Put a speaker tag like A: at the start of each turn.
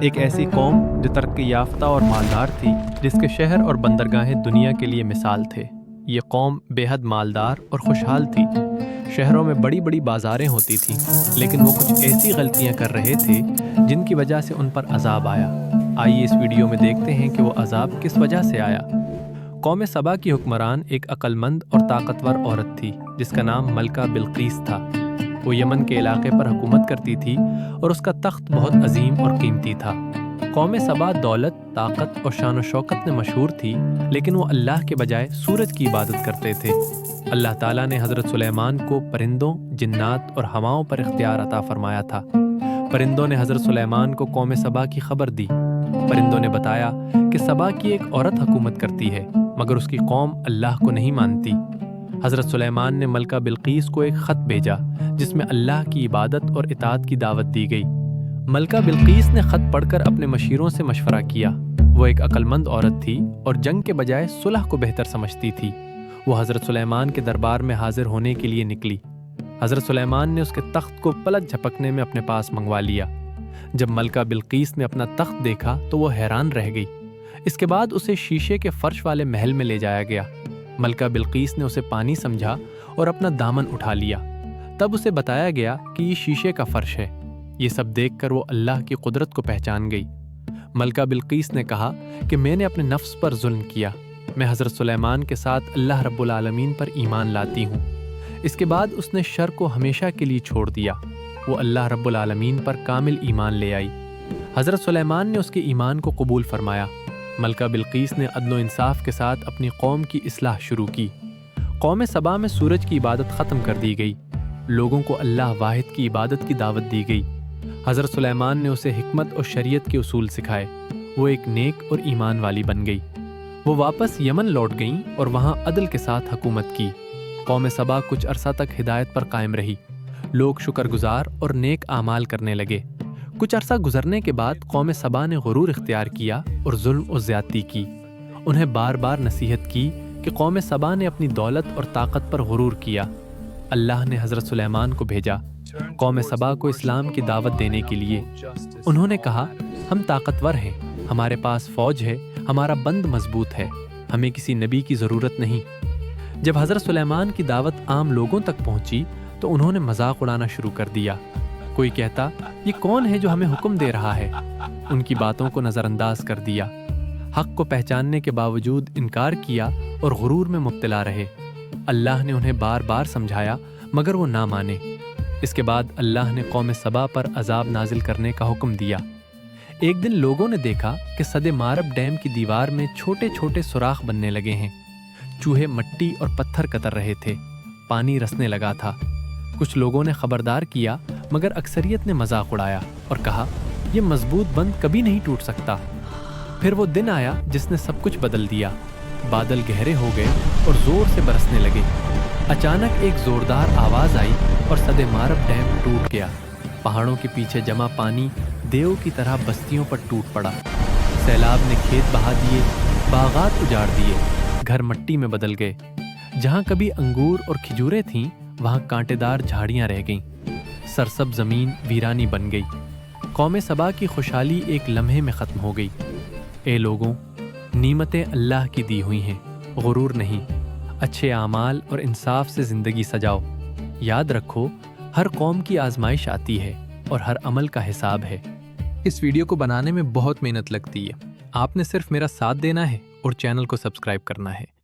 A: ایک ایسی قوم جو ترقی یافتہ اور مالدار تھی، جس کے شہر اور بندرگاہیں دنیا کے لیے مثال تھے۔ یہ قوم بے حد مالدار اور خوشحال تھی۔ شہروں میں بڑی بڑی بازاریں ہوتی تھیں، لیکن وہ کچھ ایسی غلطیاں کر رہے تھے جن کی وجہ سے ان پر عذاب آیا۔ آئیے اس ویڈیو میں دیکھتے ہیں کہ وہ عذاب کس وجہ سے آیا۔ قوم سبا کی حکمران ایک عقل مند اور طاقتور عورت تھی جس کا نام ملکہ بلقیس تھا۔ وہ یمن کے علاقے پر حکومت کرتی تھی اور اس کا تخت بہت عظیم اور قیمتی تھا۔ قوم سبا دولت، طاقت اور شان و شوکت میں مشہور تھی، لیکن وہ اللہ کے بجائے سورج کی عبادت کرتے تھے۔ اللہ تعالیٰ نے حضرت سلیمان کو پرندوں، جنات اور ہواؤں پر اختیار عطا فرمایا تھا۔ پرندوں نے حضرت سلیمان کو قوم سبا کی خبر دی۔ پرندوں نے بتایا کہ سبا کی ایک عورت حکومت کرتی ہے، مگر اس کی قوم اللہ کو نہیں مانتی۔ حضرت سلیمان نے ملکہ بلقیس کو ایک خط بھیجا جس میں اللہ کی عبادت اور اطاعت کی دعوت دی گئی۔ ملکہ بلقیس نے خط پڑھ کر اپنے مشیروں سے مشورہ کیا۔ وہ ایک عقل مند عورت تھی اور جنگ کے بجائے صلح کو بہتر سمجھتی تھی۔ وہ حضرت سلیمان کے دربار میں حاضر ہونے کے لیے نکلی۔ حضرت سلیمان نے اس کے تخت کو پلک جھپکنے میں اپنے پاس منگوا لیا۔ جب ملکہ بلقیس نے اپنا تخت دیکھا تو وہ حیران رہ گئی۔ اس کے بعد اسے شیشے کے فرش والے محل میں لے جایا گیا۔ ملکہ بلقیس نے اسے پانی سمجھا اور اپنا دامن اٹھا لیا۔ تب اسے بتایا گیا کہ یہ شیشے کا فرش ہے۔ یہ سب دیکھ کر وہ اللہ کی قدرت کو پہچان گئی۔ ملکہ بلقیس نے کہا کہ میں نے اپنے نفس پر ظلم کیا۔ میں حضرت سلیمان کے ساتھ اللہ رب العالمین پر ایمان لاتی ہوں۔ اس کے بعد اس نے شر کو ہمیشہ کے لیے چھوڑ دیا۔ وہ اللہ رب العالمین پر کامل ایمان لے آئی۔ حضرت سلیمان نے اس کے ایمان کو قبول فرمایا۔ ملکہ بلقیس نے عدل و انصاف کے ساتھ اپنی قوم کی اصلاح شروع کی۔ قوم سبا میں سورج کی عبادت ختم کر دی گئی۔ لوگوں کو اللہ واحد کی عبادت کی دعوت دی گئی۔ حضرت سلیمان نے اسے حکمت اور شریعت کے اصول سکھائے۔ وہ ایک نیک اور ایمان والی بن گئی۔ وہ واپس یمن لوٹ گئیں اور وہاں عدل کے ساتھ حکومت کی۔ قوم سبا کچھ عرصہ تک ہدایت پر قائم رہی۔ لوگ شکر گزار اور نیک اعمال کرنے لگے۔ کچھ عرصہ گزرنے کے بعد قوم سبا نے غرور اختیار کیا اور ظلم و زیادتی کی۔ انہیں بار بار نصیحت کی کہ قوم سبا نے اپنی دولت اور طاقت پر غرور کیا۔ اللہ نے حضرت سلیمان کو بھیجا قوم سبا کو اسلام کی دعوت دینے کے لیے۔ انہوں نے کہا، ہم طاقتور ہیں، ہمارے پاس فوج ہے، ہمارا بند مضبوط ہے، ہمیں کسی نبی کی ضرورت نہیں۔ جب حضرت سلیمان کی دعوت عام لوگوں تک پہنچی تو انہوں نے مذاق اڑانا شروع کر دیا۔ کوئی کہتا، یہ کون ہے جو ہمیں حکم دے رہا ہے؟ ان کی باتوں کو نظر انداز کر دیا۔ حق کو پہچاننے کے باوجود انکار کیا اور غرور میں مبتلا رہے۔ اللہ نے انہیں بار بار سمجھایا مگر وہ نہ مانے۔ اس کے بعد اللہ نے قوم سبا پر عذاب نازل کرنے کا حکم دیا۔ ایک دن لوگوں نے دیکھا کہ سد مارب ڈیم کی دیوار میں چھوٹے چھوٹے سوراخ بننے لگے ہیں۔ چوہے مٹی اور پتھر کتر رہے تھے۔ پانی رسنے لگا تھا۔ کچھ لوگوں نے خبردار کیا مگر اکثریت نے مذاق اڑایا اور کہا، یہ مضبوط بند کبھی نہیں ٹوٹ سکتا۔ پھر وہ دن آیا جس نے سب کچھ بدل دیا۔ بادل گہرے ہو گئے اور زور سے برسنے لگے۔ اچانک ایک زوردار آواز آئی اور سد مارب ڈیم ٹوٹ گیا۔ پہاڑوں کے پیچھے جمع پانی دیو کی طرح بستیوں پر ٹوٹ پڑا۔ سیلاب نے کھیت بہا دیے، باغات اجاڑ دیے، گھر مٹی میں بدل گئے۔ جہاں کبھی انگور اور کھجوریں تھیں وہاں کانٹے دار جھاڑیاں رہ گئیں۔ سرسب زمین ویرانی بن گئی۔ قوم سبا کی خوشحالی ایک لمحے میں ختم ہو گئی۔ اے لوگوں، نعمتیں اللہ کی دی ہوئی ہیں، غرور نہیں۔ اچھے اعمال اور انصاف سے زندگی سجاؤ۔ یاد رکھو، ہر قوم کی آزمائش آتی ہے اور ہر عمل کا حساب ہے۔ اس ویڈیو کو بنانے میں بہت محنت لگتی ہے۔ آپ نے صرف میرا ساتھ دینا ہے اور چینل کو سبسکرائب کرنا ہے۔